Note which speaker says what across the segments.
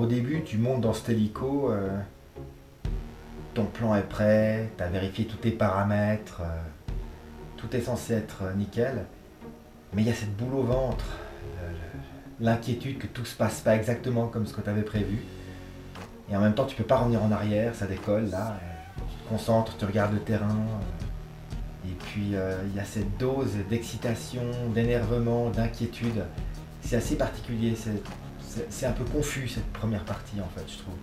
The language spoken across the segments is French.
Speaker 1: début, tu montes dans cet hélico, ton plan est prêt, tu as vérifié tous tes paramètres, tout est censé être nickel, mais il y a cette boule au ventre, l'inquiétude que tout se passe pas exactement comme ce que tu avais prévu. Et en même temps, tu peux pas revenir en arrière, ça décolle là, tu te concentres, tu regardes le terrain. Et puis il y a cette dose d'excitation, d'énervement, d'inquiétude. C'est assez particulier, c'est un peu confus cette première partie en fait, je trouve.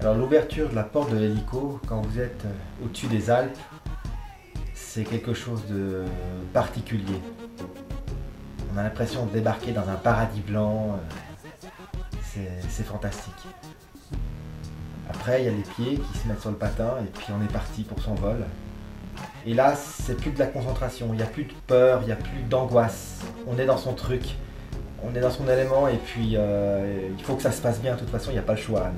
Speaker 1: Alors l'ouverture de la porte de l'hélico, quand vous êtes au-dessus des Alpes, c'est quelque chose de particulier. On a l'impression de débarquer dans un paradis blanc, c'est fantastique. Après, il y a les pieds qui se mettent sur le patin et puis on est parti pour son vol. Et là, c'est plus de la concentration, il n'y a plus de peur, il n'y a plus d'angoisse. On est dans son truc, on est dans son élément et puis il faut que ça se passe bien, de toute façon, il n'y a pas le choix.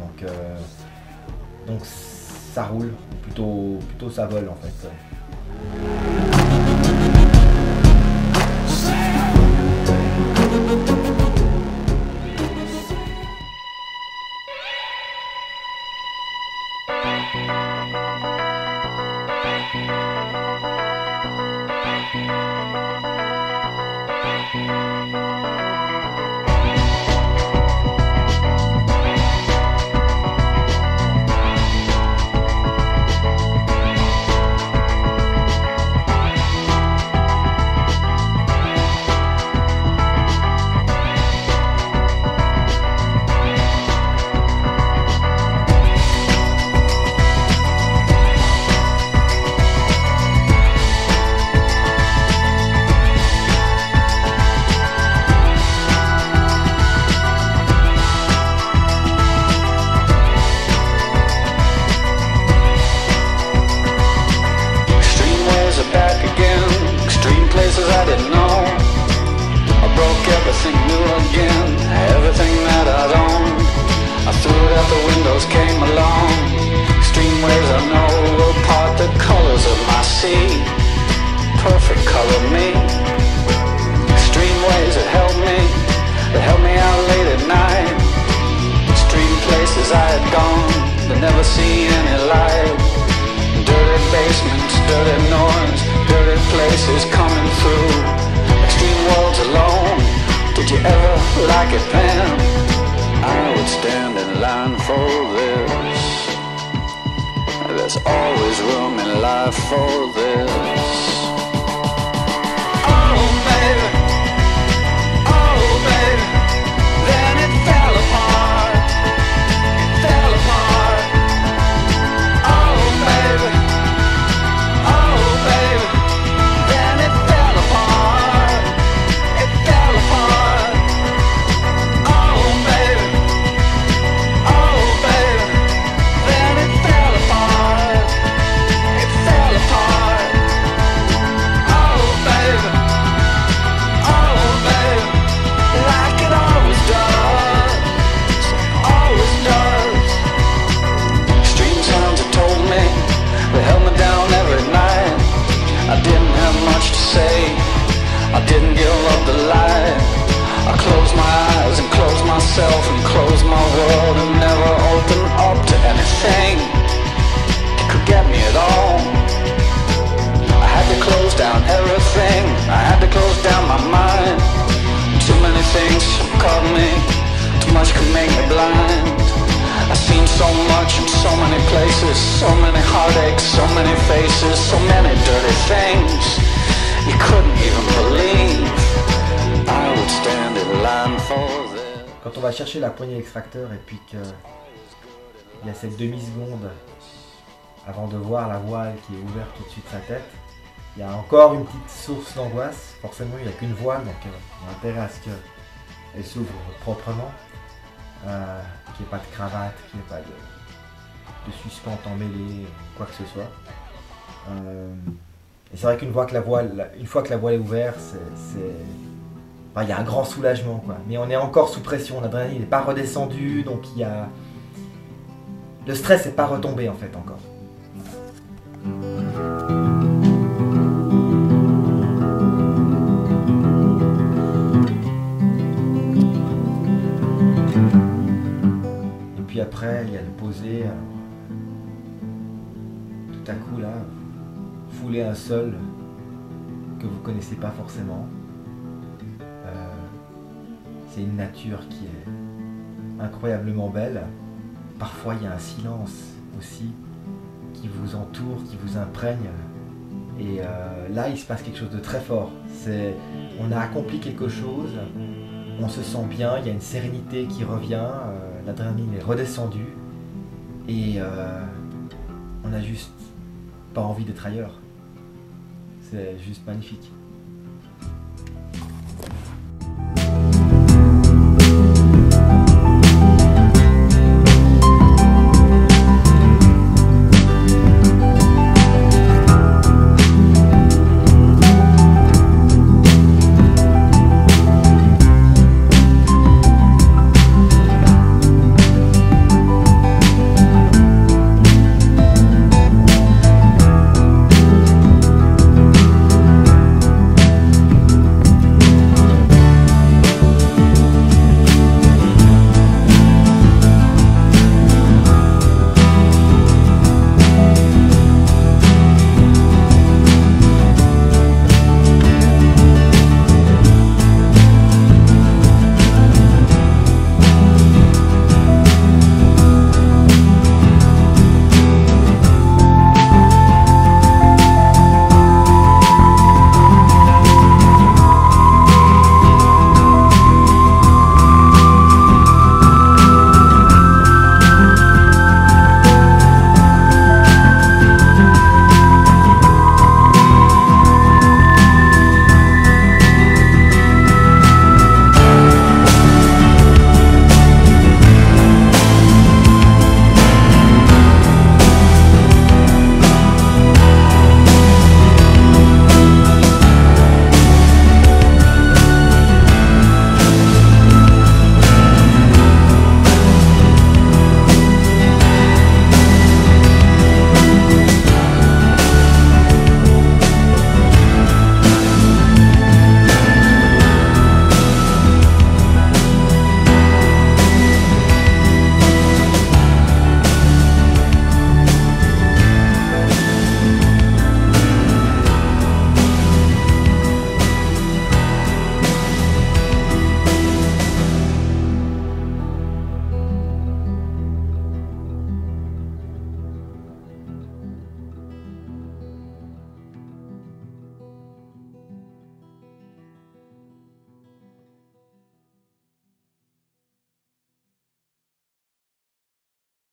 Speaker 1: Donc ça roule, ou plutôt ça vole en fait.
Speaker 2: Like it then, I would stand in line for this. There's always room in life for this. Oh baby, then it fell apart. It fell apart. Oh baby, then it fell apart. It fell apart. And close my world and never open up to anything that could get me at all. I had to close down everything, I had to close down my mind. Too many things caught me, too much could make me blind. I've seen so much in so many places, so many heartaches, so many faces, so many dirty things you couldn't even believe. I would stand in line for this.
Speaker 1: Quand on va chercher la poignée extracteur et puis qu'il y a cette demi-seconde avant de voir la voile qui est ouverte au-dessus de sa tête, il y a encore une petite source d'angoisse. Forcément, il n'y a qu'une voile, donc on a intérêt à ce qu'elle s'ouvre proprement, qu'il n'y ait pas de cravate, qu'il n'y ait pas de suspente emmêlée, quoi que ce soit. Et c'est vrai qu'une fois que la voile est ouverte, enfin, il y a un grand soulagement, quoi. Mais on est encore sous pression, l'adrénaline n'est pas redescendue, donc le stress n'est pas retombé en fait encore. posez, alors, tout à coup là, vous foulez un sol que vous connaissez pas forcément. C'est une nature qui est incroyablement belle. Parfois il y a un silence aussi qui vous entoure, qui vous imprègne. Et là il se passe quelque chose de très fort. On a accompli quelque chose, on se sent bien, il y a une sérénité qui revient, l'adrénaline est redescendue et on n'a juste pas envie d'être ailleurs. C'est juste magnifique.